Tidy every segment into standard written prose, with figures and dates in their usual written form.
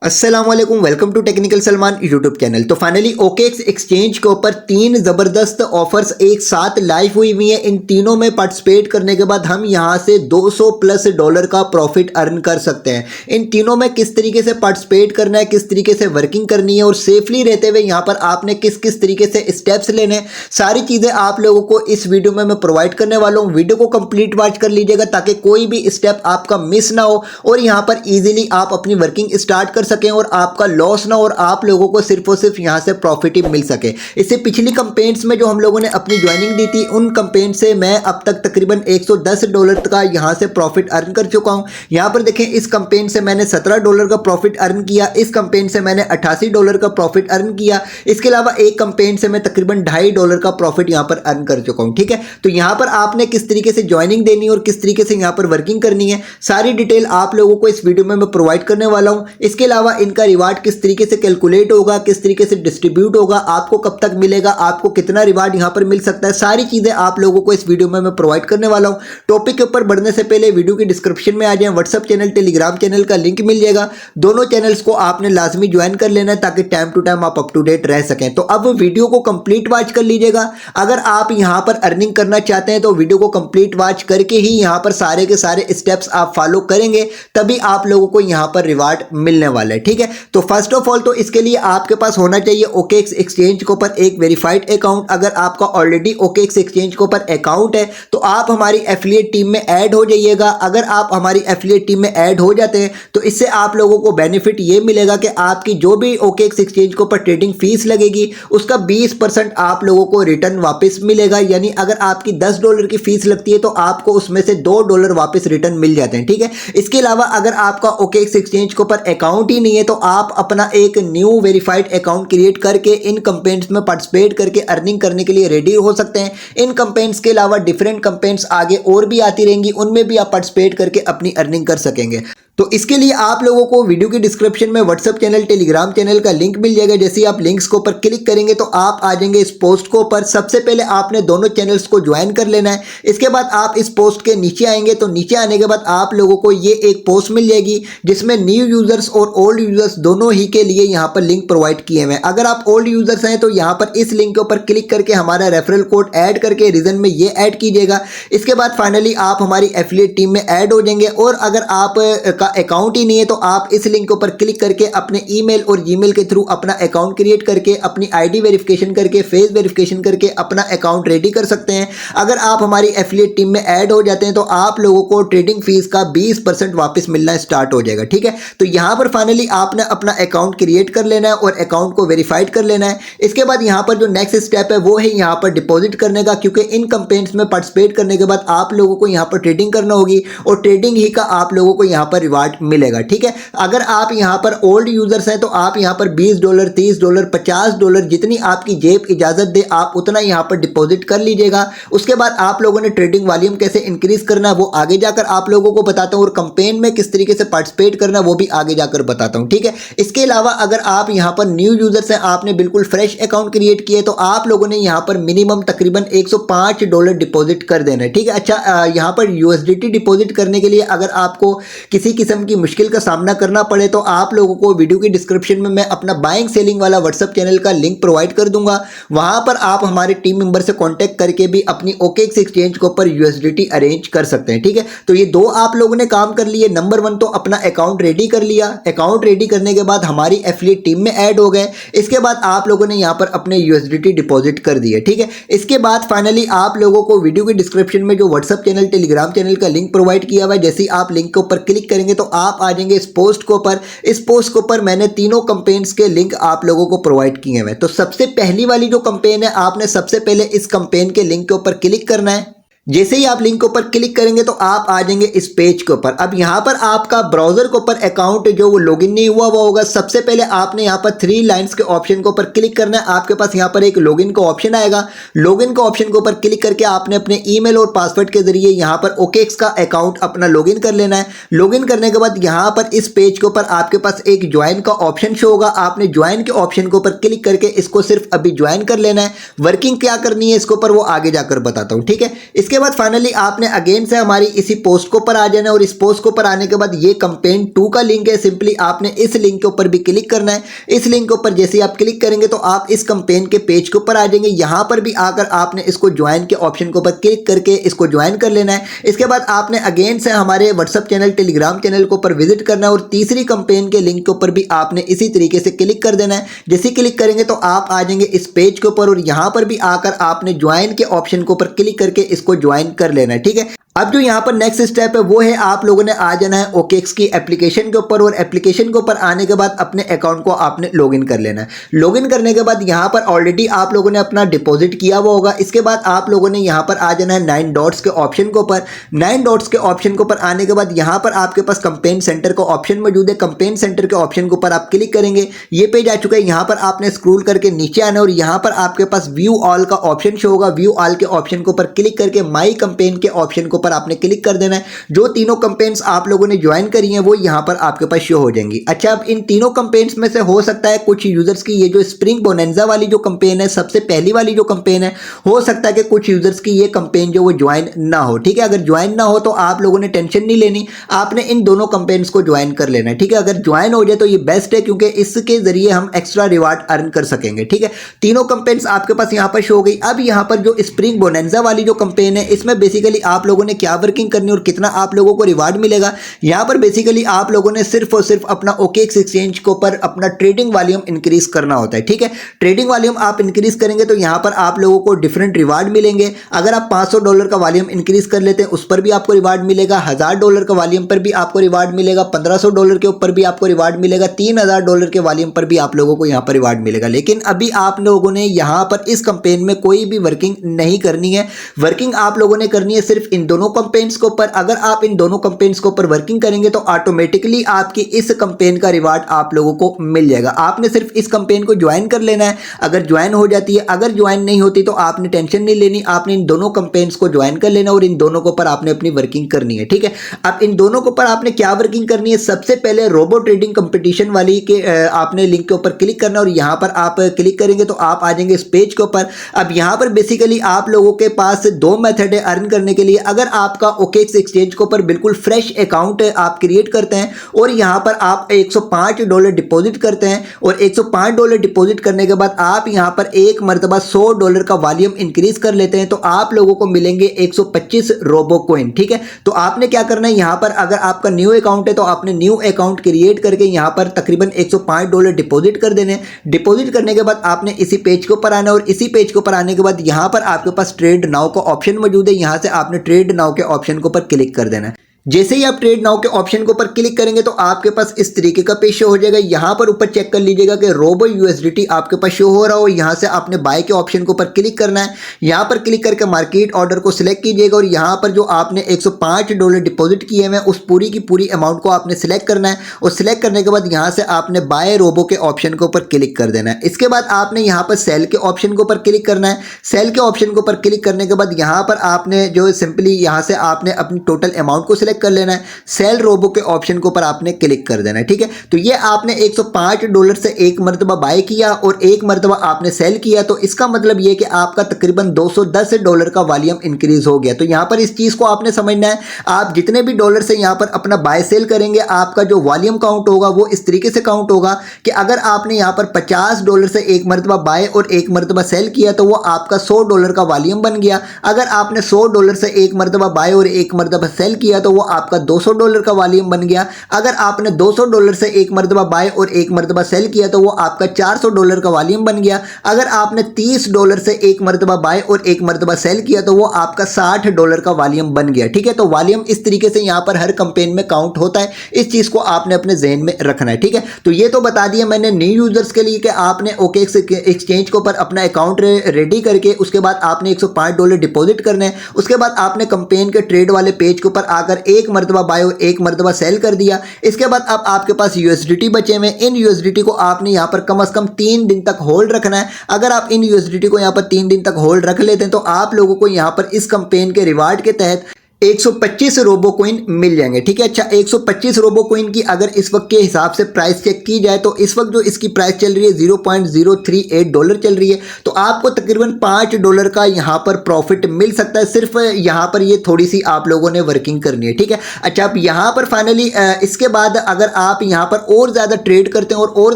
अस्सलाम वालेकुम, welcome to technical Salman YouTube channel. तो फाइनली ओकेएक्स एक्सचेंज के ऊपर तीन ज़बरदस्त ऑफर्स एक साथ लाइव हुई हुई हैं। इन तीनों में पार्टिसिपेट करने के बाद हम यहां से $200+ का प्रॉफिट अर्न कर सकते हैं। इन तीनों में किस तरीके से पार्टिसिपेट करना है, किस तरीके से वर्किंग करनी है और सेफली रहते हुए यहां पर आपने किस किस तरीके से स्टेप्स लेने हैं, सारी चीज़ें आप लोगों को इस वीडियो में मैं प्रोवाइड करने वाला हूँ। वीडियो को कंप्लीट वॉच कर लीजिएगा ताकि कोई भी स्टेप आपका मिस ना हो और यहाँ पर ईजिली आप अपनी वर्किंग स्टार्ट कर सकें और आपका लॉस ना और आप लोगों को सिर्फ और सिर्फ यहां से प्रॉफिट ही मिल सके। इससे पिछली कंपेन्स में जो हम लोगों ने अपनी ज्वाइनिंग दी थी, उन कंपेन से मैं अब तक तकरीबन $110 का यहां से प्रॉफिट अर्न कर चुका हूं। यहां पर देखें, इस कंपेन से मैंने $17 का प्रॉफिट अर्न किया, इस कंपेन से मैंने $88 का प्रॉफिट अर्न किया। इसके अलावा एक कंपेन से मैं तकरीबन $2.5 का प्रॉफिट यहां पर अर्न कर चुका हूं। ठीक है, तो यहां पर आपने किस तरीके से ज्वाइनिंग देनी और किस तरीके से यहां पर वर्किंग करनी है, सारी डिटेल आप लोगों को इस वीडियो में मैं प्रोवाइड करने वाला हूं। इसके अलावा इनका रिवार्ड किस तरीके से कैलकुलेट होगा, किस तरीके से डिस्ट्रीब्यूट होगा, आपको कब तक मिलेगा, आपको कितना रिवार्ड यहां पर मिल सकता है, सारी चीजें आप लोगों को इस वीडियो में मैं प्रोवाइड करने वाला हूं। टॉपिक के ऊपर बढ़ने से पहले वीडियो की डिस्क्रिप्शन में आ जाए, व्हाट्सएप चैनल टेलीग्राम चैनल का लिंक मिल जाएगा। दोनों चैनल्स को आपने लाजमी ज्वाइन कर लेना है ताकि टाइम टू टाइम आप अप टू डेट रह सकें। तो अब वीडियो को कंप्लीट वॉच कर लीजिएगा। अगर आप यहां पर अर्निंग करना चाहते हैं तो वीडियो को कंप्लीट वॉच करके ही यहां पर सारे के सारे स्टेप्स आप फॉलो करेंगे, तभी आप लोगों को यहां पर रिवार्ड मिलने वाला है। ठीक है, तो फर्स्ट ऑफ ऑल तो इसके लिए आपके पास होना चाहिए ओकेएक्स एक्सचेंज के ऊपर एक वेरीफाइड अकाउंट। अगर आपका ऑलरेडी ओकेएक्स एक्सचेंज के ऊपर अकाउंट है तो आप हमारी एफिलिएट टीम में ऐड हो जाइएगा। अगर आप हमारी एफिलिएट टीम में ऐड हो जाते हैं तो इससे आप लोगों को बेनिफिट ये मिलेगा कि आपकी जो भी ओकेएक्स एक्सचेंज के ऊपर ट्रेडिंग फीस लगेगी उसका 20% आप लोगों को रिटर्न वापस मिलेगा। यानी अगर आपकी $10 की फीस लगती है तो आपको उसमें से $2 वापस रिटर्न मिल जाते हैं। ठीक है, इसके अलावा अगर आपका ओकेएक्स एक्सचेंज के ऊपर अकाउंट ही नहीं है तो आप अपना एक न्यू वेरीफाइड अकाउंट क्रिएट करके इन कंपेन्स में पार्टिसिपेट करके अर्निंग करने के लिए रेडी हो सकते हैं। इन कंपेन्स के अलावा डिफरेंट कंपेन्स आगे और भी आती रहेंगी, उनमें भी आप पार्टिसिपेट करके अपनी अर्निंग कर सकेंगे। तो इसके लिए आप लोगों को वीडियो की डिस्क्रिप्शन में व्हाट्सएप चैनल टेलीग्राम चैनल का लिंक मिल जाएगा। जैसे ही आप लिंक्स के ऊपर क्लिक करेंगे तो आप आ जाएंगे इस पोस्ट को ऊपर। सबसे पहले आपने दोनों चैनल्स को ज्वाइन कर लेना है। इसके बाद आप इस पोस्ट के नीचे आएंगे तो नीचे आने के बाद आप लोगों को ये एक पोस्ट मिल जाएगी जिसमें न्यू यूजर्स और ओल्ड यूजर्स दोनों ही के लिए यहाँ पर लिंक प्रोवाइड किए हुए हैं। अगर आप ओल्ड यूजर्स हैं तो यहाँ पर इस लिंक के ऊपर क्लिक करके हमारा रेफरल कोड ऐड करके रीजन में ये ऐड कीजिएगा। इसके बाद फाइनली आप हमारी एफिलिएट टीम में ऐड हो जाएंगे। और अगर आप का अकाउंट ही नहीं है तो आप इस लिंक के ऊपर क्लिक करके अपने ईमेल और जीमेल के थ्रू अपना अकाउंट क्रिएट करके अपनी आईडी वेरिफिकेशन करके फेस वेरिफिकेशन करके अपना अकाउंट रेडी कर सकते हैं। अगर आप हमारी एफिलिएट टीम में ऐड हो जाते हैं तो आप लोगों को ट्रेडिंग फीस का 20% वापस मिलना स्टार्ट हो जाएगा। ठीक है, तो यहां पर फाइनली आपने अपना अकाउंट क्रिएट कर लेना है और अकाउंट को वेरीफाइड कर लेना है। इसके बाद यहां पर जो नेक्स्ट स्टेप है वो है यहां पर डिपॉजिट करने का, क्योंकि इन कंपेन्स में पार्टिसिपेट करने के बाद आप लोगों को यहां पर ट्रेडिंग करना होगी और ट्रेडिंग ही का आप लोगों को यहां पर रिवार्ड मिलेगा। ठीक है, अगर आप यहां पर ओल्ड यूजर्स हैं तो आप यहां पर $20, $30, $50 जितनी आपकी जेब इजाजत दे आप उतना यहां पर डिपॉजिट कर लीजिएगा। उसके बाद आप लोगों ने ट्रेडिंग वॉल्यूम कैसे इंक्रीज करना है वो आगे जाकर आप लोगों को बताता हूं और कंपेन में किस तरीके से पार्टिसिपेट करना है वो भी आगे जाकर बताता हूं। ठीक है, इसके अलावा अगर आप यहां पर न्यू यूजर्स हैं, आपने बिल्कुल फ्रेश अकाउंट क्रिएट किया है तो आप लोगों ने यहां पर मिनिमम तकरीबन $105 डिपॉजिट कर देना है। ठीक है, अच्छा यहां पर यूएसडीटी डिपॉजिट करने के लिए अगर आपको किसी किस्म की मुश्किल का सामना करना पड़े तो आप लोगों को वीडियो की डिस्क्रिप्शन में मैं अपना बाइंग सेलिंग वाला व्हाट्सएप चैनल का लिंक प्रोवाइड कर दूंगा। वहां पर आप हमारे टीम मेंबर से कांटेक्ट करके भी अपनी ओकेएक्स एक्सचेंज के ऊपर यूएसडीटी अरेंज कर सकते हैं। ठीक है, तो ये दो आप लोगों ने काम कर लिए। नंबर 1 तो अपना अकाउंट रेडी कर लिया। अकाउंट रेडी करने के बाद हमारी एफिलिएट टीम में ऐड हो गए। इसके बाद आप लोगों ने यहां पर अपने यूएसडीटी डिपॉजिट कर दिए। ठीक है, इसके बाद फाइनली आप लोगों को वीडियो की डिस्क्रिप्शन में जो व्हाट्सएप चैनल टेलीग्राम चैनल का लिंक प्रोवाइड किया हुआ है, जैसे ही आप लिंक के ऊपर क्लिक करेंगे तो आप आ जाएंगे इस पोस्ट के ऊपर। इस पोस्ट के ऊपर मैंने तीनों कंपेन्स के लिंक आप लोगों को प्रोवाइड किए हुए हैं। तो सबसे पहली वाली जो कंपेन है, आपने सबसे पहले इस कंपेन के लिंक के ऊपर क्लिक करना है। जैसे ही आप लिंक के ऊपर क्लिक करेंगे तो आप आ जाएंगे इस पेज के ऊपर। अब यहां पर आपका ब्राउजर के ऊपर अकाउंट जो वो लॉगिन नहीं हुआ वो होगा। सबसे पहले आपने यहां पर 3 लाइंस के ऑप्शन के ऊपर क्लिक करना है। आपके पास यहां पर एक लॉगिन का ऑप्शन आएगा। लॉगिन का ऑप्शन के ऊपर क्लिक करके आपने अपने ईमेल और पासवर्ड के जरिए यहां पर ओकेएक्स का अकाउंट अपना लॉगिन कर लेना है। लॉगिन करने के बाद यहां पर इस पेज के ऊपर आपके पास एक ज्वाइन का ऑप्शन शो होगा। आपने ज्वाइन के ऑप्शन के ऊपर क्लिक करके इसको सिर्फ अभी ज्वाइन कर लेना है। वर्किंग क्या करनी है इसके ऊपर वो आगे जाकर बताता हूं। ठीक है, इसके इसके बाद फाइनली आपने अगेन से हमारी इसी पोस्ट के ऊपर आ जाना है और इस पोस्ट के ऊपर आने के बाद ये कैंपेन 2 का लिंक है, सिंपली आपने इस लिंक के ऊपर भी क्लिक करना है। इस लिंक के ऊपर जैसे ही आप क्लिक करेंगे तो आप इस कैंपेन के पेज के ऊपर आ जाएंगे। यहां पर भी आकर आपने इसको ज्वाइन के ऑप्शन के ऊपर क्लिक करके इसको ज्वाइन कर लेना है। इसके बाद आपने अगेन से हमारे व्हाट्सएप चैनल, टेलीग्राम चैनल के ऊपर विजिट करना है और तीसरी कैंपेन के लिंक के ऊपर भी आपने इसी तरीके से क्लिक कर देना है। जैसे क्लिक करेंगे तो आप आ जाएंगे इस पेज के ऊपर और यहां पर भी आकर आपने ज्वाइन के ऑप्शन के ऊपर क्लिक करके इसको ज्वाइन कर लेना है। ठीक है, अब जो यहाँ पर नेक्स्ट स्टेप है वो है आप लोगों ने आ जाना है OKX की एप्लीकेशन के ऊपर और एप्लीकेशन के ऊपर आने के बाद अपने अकाउंट को आपने लॉगिन कर लेना है। लॉगिन करने के बाद यहाँ पर ऑलरेडी आप लोगों ने अपना डिपॉजिट किया हुआ होगा। इसके बाद आप लोगों ने यहाँ पर आ जाना है 9 डॉट्स के ऑप्शन के ऊपर। 9 डॉट्स के ऑप्शन के ऊपर आने के बाद यहाँ पर आपके पास कंपेन सेंटर का ऑप्शन मौजूद है। कंपेन सेंटर के ऑप्शन के ऊपर आप क्लिक करेंगे, ये पेज आ चुका है। यहाँ पर आपने स्क्रॉल करके नीचे आना है और यहाँ पर आपके पास व्यू ऑल का ऑप्शन शो होगा। व्यू ऑल के ऑप्शन के ऊपर क्लिक करके माई कंपेन के ऑप्शन के ऊपर आपने क्लिक कर देना है। जो तीनों कैंपेन्स आप लोगों ने ज्वाइन करी हैं वो यहां पर आपके पास शो हो जाएंगी। अच्छा, अब इन तीनों कैंपेन्स में से हो सकता है कुछ यूजर्स की ये जो स्प्रिंग बोनेंजा वाली जो कैंपेन है, सबसे पहली वाली जो कैंपेन है, हो सकता है कि कुछ यूजर्स की ये कैंपेन जो वो ज्वाइन ना हो। ठीक है, अगर ज्वाइन ना हो तो आप लोगों ने टेंशन नहीं लेनी, आपने इन दोनों कैंपेन्स को ज्वाइन कर लेना है। ठीक है, अगर ज्वाइन हो जाए तो ये बेस्ट है क्योंकि इसके जरिए हम एक्स्ट्रा रिवार्ड अर्न कर सकेंगे। ठीक है, तीनों कैंपेन्स आपके पास यहां पर शो हो गई। अब यहां पर जो स्प्रिंग बोनेंजा वाली जो कैंपेन है, इसमें बेसिकली आप लोगों ने क्या वर्किंग करनी और कितना आप लोगों को रिवार्ड मिलेगा। यहां पर बेसिकली आप लोगों ने सिर्फ और सिर्फ अपना OKX एक्सचेंज के ऊपर अपना ट्रेडिंग वॉल्यूम इंक्रीज करना होता है। ठीक है, ट्रेडिंग वॉल्यूम आप इंक्रीज करेंगे तो यहां पर आप लोगों को डिफरेंट रिवार्ड मिलेंगे। अगर आप $500 का वॉल्यूम इंक्रीज कर लेते हैं उस पर भी आपको रिवार्ड मिलेगा, $1000 का वॉल्यूम पर भी आपको रिवार्ड मिलेगा, $1500 के ऊपर भी आपको रिवार्ड मिलेगा, $3000 के वॉल्यूम पर भी आप लोगों को यहां पर रिवार्ड मिलेगा। लेकिन अभी आप लोगों ने यहां पर इस कैंपेन में कोई भी वर्किंग नहीं करनी है। वर्किंग आप लोगों ने करनी है सिर्फ इन दोनों कैंपेन्स के ऊपर। अगर आप इन दोनों कैंपेन्स के ऊपर वर्किंग करेंगे तो ऑटोमेटिकली आपकी इस कैंपेन का रिवार्ड आप लोगों को मिल जाएगा। आपने सिर्फ इस कैंपेन को ज्वाइन कर लेना है। अगर ज्वाइन हो जाती है, अगर ज्वाइन नहीं होती तो आपने टेंशन नहीं लेनी, आपने इन दोनों कैंपेन्स को ज्वाइन कर लेना और इन दोनों के ऊपर आपने अपनी वर्किंग करनी है। ठीक है, अब इन दोनों के ऊपर आपने क्या वर्किंग करनी है, सबसे पहले रोबो ट्रेडिंग कंपटीशन वाली के आपने लिंक के ऊपर क्लिक करना और यहां पर आप क्लिक करेंगे तो आप आ जाएंगे इस पेज के ऊपर। अब यहां पर बेसिकली आप लोगों के पास 2 मेथड है अर्न करने के लिए। अगर आपका OKX एक्सचेंज के ऊपर बिल्कुल फ्रेश अकाउंट आप क्रिएट करते हैं और यहां पर आप $105 डिपॉजिट करते हैं और $105 डिपॉजिट करने के बाद आप यहां पर एक मरतबा $100 का वॉल्यूम इंक्रीज कर लेते हैं तो आप लोगों को मिलेंगे 125 रोबो कॉइन। ठीक है, तो आपने क्या करना है, यहां पर अगर आपका न्यू अकाउंट है तो आपने न्यू अकाउंट क्रिएट करके यहां पर तकरीबन $105 डिपॉजिट कर देने। डिपॉजिट करने के बाद आपने इसी पेज के ऊपर आना और इसी पेज के ऊपर आने के बाद यहां पर आपके पास ट्रेड नाउ का ऑप्शन मौजूद है। यहां से आपने ट्रेड नाउ के ऑप्शन के ऊपर क्लिक कर देना है। जैसे ही आप ट्रेड नाउ के ऑप्शन के ऊपर क्लिक करेंगे तो आपके पास इस तरीके का पेज शो हो जाएगा। यहां पर ऊपर चेक कर लीजिएगा कि रोबो USDT आपके पास शो हो रहा हो। यहां से आपने बाय के ऑप्शन के ऊपर क्लिक करना है। यहां पर क्लिक करके मार्केट ऑर्डर को सिलेक्ट कीजिएगा और यहां पर जो आपने $105 डिपॉजिट किए हैं उस पूरी की पूरी अमाउंट को आपने सिलेक्ट करना है और सिलेक्ट करने के बाद यहां से आपने बाय रोबो के ऑप्शन के ऊपर क्लिक कर देना है। इसके बाद आपने यहां पर सेल के ऑप्शन के ऊपर क्लिक करना है। सेल के ऑप्शन के ऊपर क्लिक करने के बाद यहां पर आपने जो सिंपली यहां से आपने अपनी टोटल अमाउंट को सिलेक्ट कर लेना है। सेल रोबो के ऑप्शन के ऊपर आपने क्लिक कर देना है। ठीक है, तो ये आपने $105 से एक मरतबा बाय किया और एक मरतबा आपने सेल किया तो इसका मतलब ये कि आपका तकरीबन $210 का वॉल्यूम इंक्रीज हो गया। तो यहां पर इस चीज को आपने समझना है, आप जितने भी डॉलर से यहां पर अपना बाय सेल करेंगे आपका जो वॉल्यूम काउंट होगा वो इस तरीके से काउंट होगा कि अगर आपने यहां पर $50 से एक मरतबा बाय और एक मरतबा सेल किया तो वो आपका $100 का वॉल्यूम बन गया। अगर आपने $100 से एक मरतबा बाय और एक मरतबा सेल किया तो वो आपका $200 का वॉल्यूम बन गया। अगर आपने $200 से एक मरतबा बाय और एक मरतबा सेल किया तो वो आपका $400 का वॉल्यूम बन गया। अगर आपने $30 से एक मरतबा बाय और एक मरतबा सेल किया तो वो आपका $60 का वॉल्यूम बन गया। ठीक है, तो वॉल्यूम इस तरीके से यहां पर हर कैंपेन में काउंट होता है। इस चीज को आपने अपने जहन में रखना है। ठीक है, तो ये तो बता दिया मैंने न्यू यूजर्स के लिए कि आपने OKX एक्सचेंज के ऊपर अपना अकाउंट रेडी करके उसके बाद आपने $105 डिपॉजिट करने हैं। उसके बाद आपने कैंपेन के ट्रेड वाले पेज के ऊपर आकर एक मरतबा बाय और एक मरतबा सेल कर दिया। इसके बाद अब आपके पास USDT बचे हुए। इन USDT को आपने यहां पर कम से कम 3 दिन तक होल्ड रखना है। अगर आप इन USDT को यहां पर 3 दिन तक होल्ड रख लेते हैं तो आप लोगों को यहां पर इस कैंपेन के रिवार्ड के तहत 125 रोबो कॉइन मिल जाएंगे। ठीक है, अच्छा 125 रोबो कॉइन की अगर इस वक्त के हिसाब से प्राइस चेक की जाए तो इस वक्त जो इसकी प्राइस चल रही है $0.038 चल रही है। तो आपको तकरीबन $5 का यहाँ पर प्रॉफिट मिल सकता है। सिर्फ यहाँ पर ये थोड़ी सी आप लोगों ने वर्किंग करनी है। ठीक है, अच्छा अब यहाँ पर फाइनली इसके बाद अगर आप यहाँ पर और ज़्यादा ट्रेड करते हैं और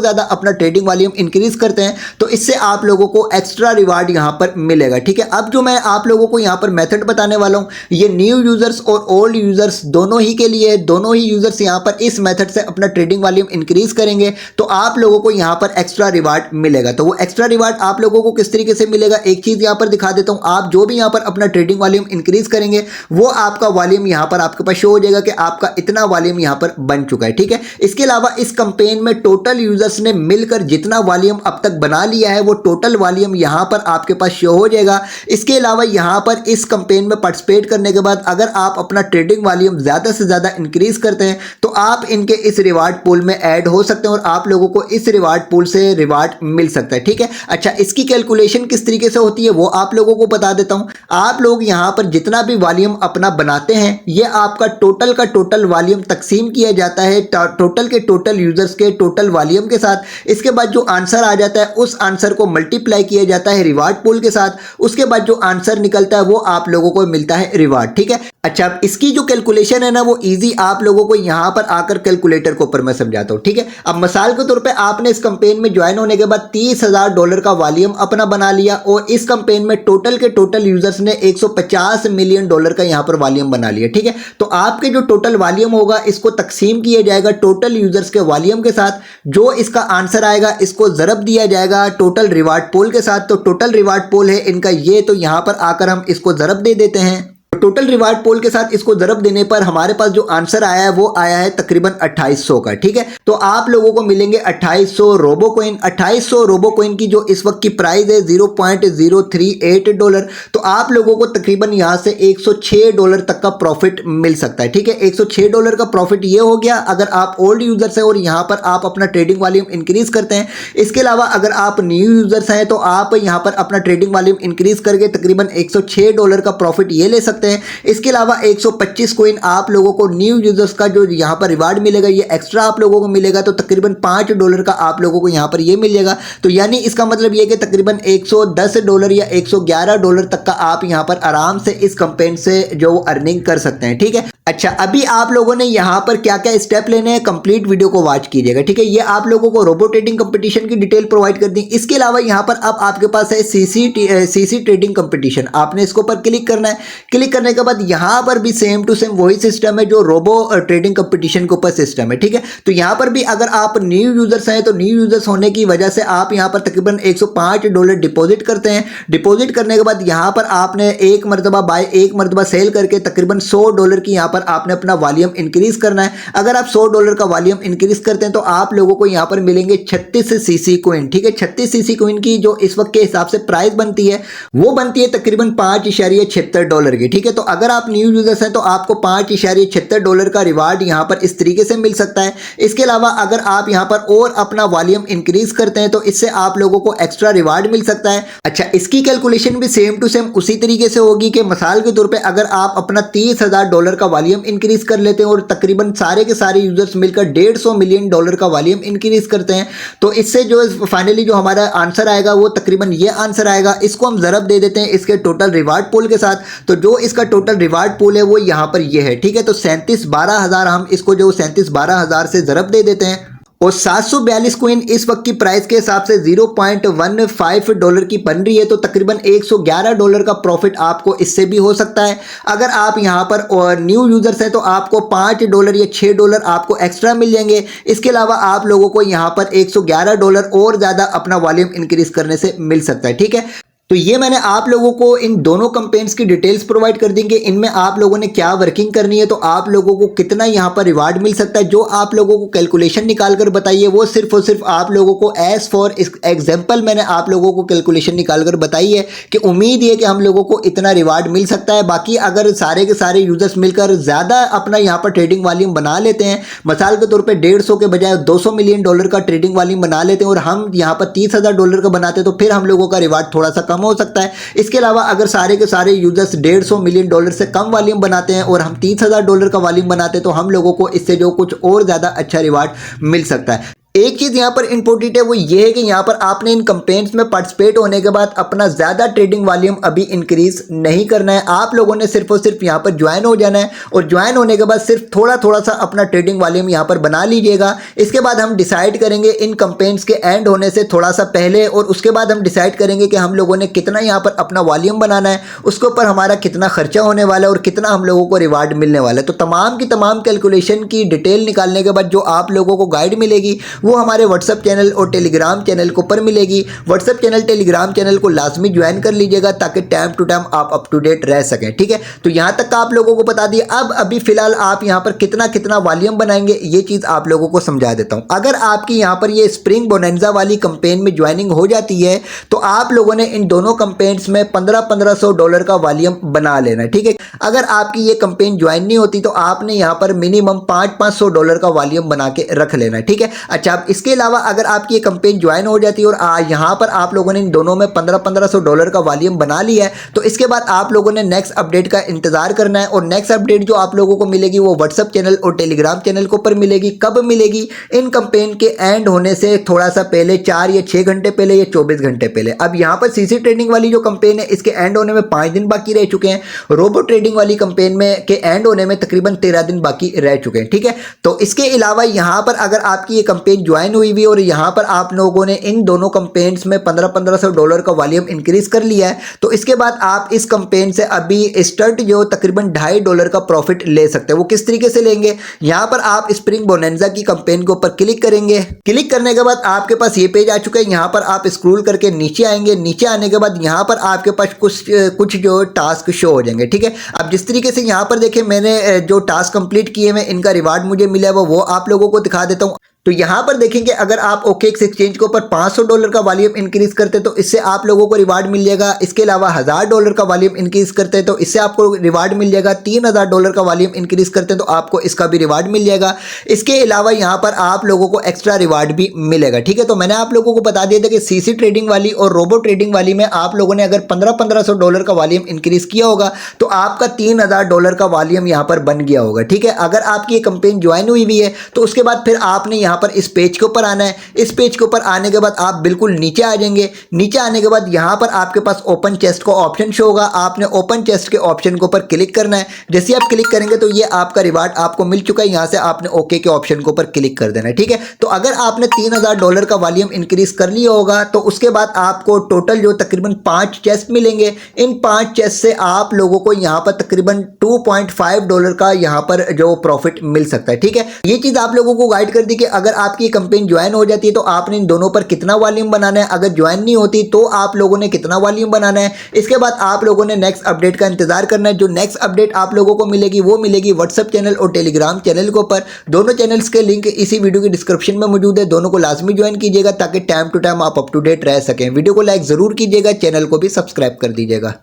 ज़्यादा अपना ट्रेडिंग वॉल्यूम इंक्रीज करते हैं तो इससे आप लोगों को एक्स्ट्रा रिवार्ड यहाँ पर मिलेगा। ठीक है, अब जो मैं आप लोगों को यहाँ पर मेथड बताने वाला हूँ ये न्यू यूजर्स और ओल्ड यूजर्स दोनों ही के लिए, दोनों ही यूजर्स यहाँ पर इस मेथड से अपना ट्रेडिंग वॉल्यूम इंक्रीज करेंगे तो आप लोगों को यहाँ पर एक्स्ट्रा रिवार्ड मिलेगा। तो वो एक्स्ट्रा रिवार्ड आप लोगों को किस तरीके से मिलेगा, एक चीज यहाँ पर दिखा देता हूँ। आप जो भी यहाँ पर अपना ट्रेडिंग वॉल्यूम इंक्रीज करेंगे वो आपका वॉल्यूम यहाँ पर आपके पास शो हो जाएगा कि आपका इतना वॉल्यूम यहाँ पर बन चुका है। ठीक है, इसके अलावा इस कैंपेन में टोटल यूजर्स ने मिलकर जितना वॉल्यूम अब तक बना लिया है वो टोटल वॉल्यूम यहाँ पर आपके पास शो हो जाएगा। इसके अलावा यहाँ पर इस कैंपेन में पार्टिसिपेट करने के बाद अगर आप अपना ट्रेडिंग वॉल्यूम ज्यादा से ज्यादा इंक्रीज करते हैं तो आप इनके इस रिवार्ड पूल में ऐड हो सकते हैं और आप लोगों को इस रिवार्ड पूल से रिवार्ड मिल सकता है। ठीक है, अच्छा इसकी कैलकुलेशन किस तरीके से होती है वो आप लोगों को बता देता हूं। आप लोग यहां पर जितना भी वॉल्यूम अपना बनाते हैं ये आपका टोटल का टोटल वॉल्यूम तकसीम किया जाता है टोटल के टोटल यूजर्स के टोटल वॉल्यूम के साथ। इसके बाद जो आंसर आ जाता है उस आंसर को मल्टीप्लाई किया जाता है रिवार्ड पूल के साथ। उसके बाद जो आंसर निकलता है वो आप लोगों को मिलता है रिवार्ड। ठीक है, अच्छा अब इसकी जो कैलकुलेशन है ना वो इजी आप लोगों को यहां पर आकर कैलकुलेटर के ऊपर मैं समझाता हूं। ठीक है, अब मिसाल के तौर पे आपने इस कैंपेन में ज्वाइन होने के बाद $30,000 का वॉल्यूम अपना बना लिया और इस कैंपेन में टोटल के टोटल यूजर्स ने $150 मिलियन का यहां पर वॉल्यूम बना लिया। ठीक है, तो आपके जो टोटल वॉल्यूम होगा इसको तकसीम किया जाएगा टोटल यूजर्स के वॉल्यूम के साथ। जो इसका आंसर आएगा इसको ज़रब दिया जाएगा टोटल रिवार्ड पूल के साथ। तो टोटल रिवार्ड पूल है इनका ये, तो यहां पर आकर हम इसको ज़रब दे देते हैं। टोटल रिवार्ड पोल के साथ इसको ज़रब देने पर हमारे पास जो आंसर आया है वो आया है तकरीबन 2800 का। ठीक है, तो आप लोगों को मिलेंगे 2800 रोबो कॉइन। 2800 रोबो कॉइन की जो इस वक्त की प्राइस है $0.038। तो आप लोगों को तकरीबन यहां से $106 तक का प्रॉफिट मिल सकता है। ठीक है, $106 का प्रॉफिट ये हो गया अगर आप ओल्ड यूजर्स हैं और यहां पर आप अपना ट्रेडिंग वॉल्यूम इंक्रीज करते हैं। इसके अलावा अगर आप न्यू यूजर्स हैं तो आप यहां पर अपना ट्रेडिंग वॉल्यूम इंक्रीज करके तकरीबन $106 का प्रॉफिट ये ले सकते हैं। इसके अलावा 125 कॉइन आप लोगों को न्यू यूजर्स का जो यहां पर रिवार्ड मिलेगा ये एक्स्ट्रा आप लोगों को मिलेगा। तो तकरीबन $5 का आप लोगों को यहां पर ये मिल जाएगा। तो यानी इसका मतलब ये कि तकरीबन $110 या $111 तक का आप यहां पर आराम से इस कैंपेन से जो अर्निंग कर सकते हैं। ठीक है, अच्छा अभी आप लोगों ने यहां पर क्या क्या स्टेप लेने हैं कंप्लीट वीडियो को वॉच कीजिएगा। ठीक है, ये आप लोगों को रोबो ट्रेडिंग कंपटीशन की डिटेल प्रोवाइड कर दी। इसके अलावा यहां पर अब आपके पास है सीसी ट्रेडिंग कंपटीशन। आपने इसके ऊपर क्लिक करना है। क्लिक करने के बाद यहां पर भी सेम टू सेम वही सिस्टम है जो रोबो ट्रेडिंग कंपटीशन के ऊपर सिस्टम है। ठीक है, तो यहां पर भी अगर आप न्यू यूजर्स हैं तो न्यू यूजर्स होने की वजह से आप यहां पर तकरीबन $105 डिपॉजिट करते हैं। डिपॉजिट करने के बाद यहां पर आपने एक मरतबा बाय एक मरतबा सेल करके तकरीबन $100 की यहां पर आपने अपना वॉल्यूम इंक्रीज करना है। अगर आप $100 का वॉल्यूम इंक्रीज करते हैं तो आप लोगों को यहां पर मिलेंगे 36 सीसी कॉइन। ठीक है, 36 सीसी कॉइन की जो इस वक्त के हिसाब से प्राइस बनती है वो बनती है तकरीबन $5.76 की। ठीक है, तो अगर आप न्यू यूजर्स हैं तो आपको $5.76 का रिवार्ड यहां पर इस तरीके से मिल सकता है। इसके अलावा अगर आप यहां पर और अपना वॉल्यूम इंक्रीज करते हैं तो इससे आप लोगों को एक्स्ट्रा रिवार्ड मिल सकता है। अच्छा, इसकी कैलकुलेशन भी सेम टू सेम उसी तरीके से होगी कि मिसाल के तौर पे अगर आप अपना $30,000 का वॉल्यूम इंक्रीज कर लेते हैं और तकरीबन सारे के सारे यूजर्स मिलकर $150 मिलियन का वॉल्यूम इंक्रीज करते हैं तो इससे जो फाइनली जो हमारा आंसर आएगा वो तकरीबन ये आंसर आएगा। इसको हम ज़रब दे देते हैं इसके टोटल रिवार्ड पूल के साथ। तो जो इसका टोटल रिवार्ड पूल है वो यहां पर ये है। ठीक है, तो 37,12,000 हम इसको जो 37,12,000 से ज़रब दे देते हैं और 742 कॉइन इस वक्त की प्राइस के हिसाब से $0.15 की बन रही है। तो तकरीबन $111 का प्रॉफिट आपको इससे भी हो सकता है। अगर आप यहां पर और न्यू यूजर्स हैं तो आपको $5 या $6 आपको एक्स्ट्रा मिल जाएंगे। इसके अलावा आप लोगों को यहां पर $111 और ज़्यादा अपना वॉल्यूम इंक्रीज करने से मिल सकता है। ठीक है, तो ये मैंने आप लोगों को इन दोनों कैंपेन्स की डिटेल्स प्रोवाइड कर दी कि इनमें आप लोगों ने क्या वर्किंग करनी है, तो आप लोगों को कितना यहाँ पर रिवार्ड मिल सकता है। जो आप लोगों को कैलकुलेशन निकाल कर बताइए वो सिर्फ और सिर्फ आप लोगों को एज फॉर एग्जाम्पल मैंने आप लोगों को कैलकुलेशन निकाल कर बताई है कि उम्मीद है कि हम लोगों को इतना रिवार्ड मिल सकता है। बाकी अगर सारे के सारे यूजर्स मिलकर ज़्यादा अपना यहाँ पर ट्रेडिंग वॉल्यूम बना लेते हैं, मिसाल के तौर पर 150 के बजाय $200 मिलियन का ट्रेडिंग वॉल्यूम बना लेते हैं और हम यहाँ पर $30,000 का बनाते हैं तो फिर हम लोगों का रिवार्ड थोड़ा सा कम हो सकता है। इसके अलावा अगर सारे के सारे यूजर्स $150 मिलियन से कम वॉल्यूम बनाते हैं और हम $30,000 का वॉल्यूम बनाते हैं तो हम लोगों को इससे जो कुछ और ज़्यादा अच्छा रिवार्ड मिल सकता है। एक चीज़ यहाँ पर इंपॉर्टेंट है वो ये है कि यहाँ पर आपने इन कैंपेन्स में पार्टिसिपेट होने के बाद अपना ज़्यादा ट्रेडिंग वॉल्यूम अभी इंक्रीज नहीं करना है। आप लोगों ने सिर्फ और सिर्फ यहाँ पर ज्वाइन हो जाना है और ज्वाइन होने के बाद सिर्फ थोड़ा थोड़ा सा अपना ट्रेडिंग वॉल्यूम यहाँ पर बना लीजिएगा। इसके बाद हम डिसाइड करेंगे इन कैंपेन्स के एंड होने से थोड़ा सा पहले, और उसके बाद हम डिसाइड करेंगे कि हम लोगों ने कितना यहाँ पर अपना वॉल्यूम बनाना है, उसके ऊपर हमारा कितना खर्चा होने वाला है और कितना हम लोगों को रिवार्ड मिलने वाला है। तो तमाम की तमाम कैलकुलेशन की डिटेल निकालने के बाद जो आप लोगों को गाइड मिलेगी वो हमारे व्हाट्सएप चैनल और टेलीग्राम चैनल के ऊपर मिलेगी। व्हाट्सएप चैनल टेलीग्राम चैनल को लाजमी ज्वाइन कर लीजिएगा ताकि टाइम टू टाइम आप अप टू डेट रह सकें। ठीक है, तो यहां तक आप लोगों को बता दिया। अब अभी फिलहाल आप यहां पर कितना कितना वॉल्यूम बनाएंगे ये चीज आप लोगों को समझा देता हूं। अगर आपकी यहां पर ये स्प्रिंग बोनेंजा वाली कैंपेन में ज्वाइनिंग हो जाती है तो आप लोगों ने इन दोनों कैंपेन्स में $1500 का वॉल्यूम बना लेना है। ठीक है, अगर आपकी ये कैंपेन ज्वाइन नहीं होती तो आपने यहां पर मिनिमम $500 का वॉल्यूम बना के रख लेना है। ठीक है, अच्छा, अब इसके अलावा अगर आपकी ये कैंपेन ज्वाइन हो जाती है और यहाँ पर आप लोगों ने इन दोनों में $1500 का वॉल्यूम बना लिया है तो इसके बाद आप लोगों ने नेक्स्ट अपडेट का इंतजार करना है। और नेक्स्ट अपडेट जो आप लोगों को मिलेगी वो व्हाट्सएप चैनल और टेलीग्राम चैनल के ऊपर मिलेगी। कब मिलेगी? इन कैंपेन के एंड होने से थोड़ा सा पहले, 4 या 6 घंटे पहले या 24 घंटे पहले। अब यहाँ पर सीसी ट्रेडिंग वाली जो कैंपेन है इसके एंड होने में 5 दिन बाकी रह चुके हैं। रोबो ट्रेडिंग वाली कैंपेन में के एंड होने में तकरीबन 13 दिन बाकी रह चुके हैं। ठीक है, तो इसके अलावा यहाँ पर अगर आपकी ये कैंपेन ज्वाइन हुई हुई और यहाँ पर आप लोगों ने इन दोनों कैंपेन्स में $1500 का वॉल्यूम इंक्रीज कर लिया है तो इसके बाद आप इस कैंपेन से अभी स्टार्ट जो तकरीबन $2.5 का प्रॉफिट ले सकते हैं। वो किस तरीके से लेंगे? यहाँ पर आप स्प्रिंग बोनेंजा की कैंपेन के ऊपर क्लिक करेंगे। क्लिक करने के बाद आपके पास ये पेज आ चुका है। यहाँ पर आप स्क्रॉल करके नीचे आएंगे। नीचे आने के बाद यहाँ पर आपके पास कुछ जो टास्क शो हो जाएंगे। ठीक है, अब जिस तरीके से यहाँ पर देखें मैंने जो टास्क कंप्लीट किए हैं इनका रिवार्ड मुझे मिला है वो आप लोगों को दिखा देता हूँ। तो यहाँ पर देखेंगे अगर आप OKX एक्सचेंज के ऊपर $500 का वॉल्यूम इंक्रीज करते हैं तो इससे आप लोगों को रिवार्ड मिल जाएगा। इसके अलावा $1000 का वॉल्यूम इंक्रीज करते हैं तो इससे आपको रिवार्ड मिल जाएगा। $3000 का वॉल्यूम इंक्रीज करते हैं तो आपको इसका भी रिवार्ड मिल जाएगा। इसके अलावा यहाँ पर आप लोगों को एक्स्ट्रा रिवार्ड भी मिलेगा। ठीक है, तो मैंने आप लोगों को बता दिया था कि सीसी ट्रेडिंग वाली और रोबो ट्रेडिंग वाली में आप लोगों ने अगर $1500 का वॉल्यूम इंक्रीज किया होगा तो आपका $3000 का वॉल्यूम यहाँ पर बन गया होगा। ठीक है, अगर आपकी ये कैंपेन ज्वाइन हुई हुई है तो उसके बाद फिर आपने यहाँ पर इस पेज के ऊपर आना है। इस पेज के ऊपर आने के बाद आप बिल्कुल नीचे आ जाएंगे। नीचे आने के बाद यहाँ पर आपके पास ओपन चेस्ट का ऑप्शन शो होगा। आपने ओपन चेस्ट के ऑप्शन के ऊपर क्लिक करना है। जैसे आप क्लिक करेंगे तो ये आपका रिवार्ड आपको मिल चुका है। यहाँ से आपने ओके के ऑप्शन के ऊपर क्लिक कर देना है। ठीक है, तो अगर आपने $3000 का वॉल्यूम इंक्रीज कर लिया होगा तो उसके बाद आपको टोटल जो तकरीबन 5 चेस्ट मिलेंगे। इन 5 चेस्ट से आप लोगों को यहाँ पर तकरीबन $2.5 का यहाँ पर जो प्रॉफिट मिल सकता है। ठीक है, ये चीज आप लोगों को गाइड कर दी कि अगर आपकी कैंपेन ज्वाइन हो जाती है तो आपने इन दोनों पर कितना वॉल्यूम बनाना है, अगर ज्वाइन नहीं होती तो आप लोगों ने कितना वॉल्यूम बनाना है। इसके बाद आप लोगों ने नेक्स्ट अपडेट का इंतजार करना है। जो नेक्स्ट अपडेट आप लोगों को मिलेगी वो मिलेगी व्हाट्सएप चैनल और टेलीग्राम चैनल के ऊपर। दोनों चैनल्स के लिंक इसी वीडियो की डिस्क्रिप्शन में मौजूद है। दोनों को लाजमी ज्वाइन कीजिएगा ताकि टाइम टू टाइम आप अप टू डेट रह सकें। वीडियो को लाइक जरूर कीजिएगा, चैनल को भी सब्सक्राइब कर दीजिएगा।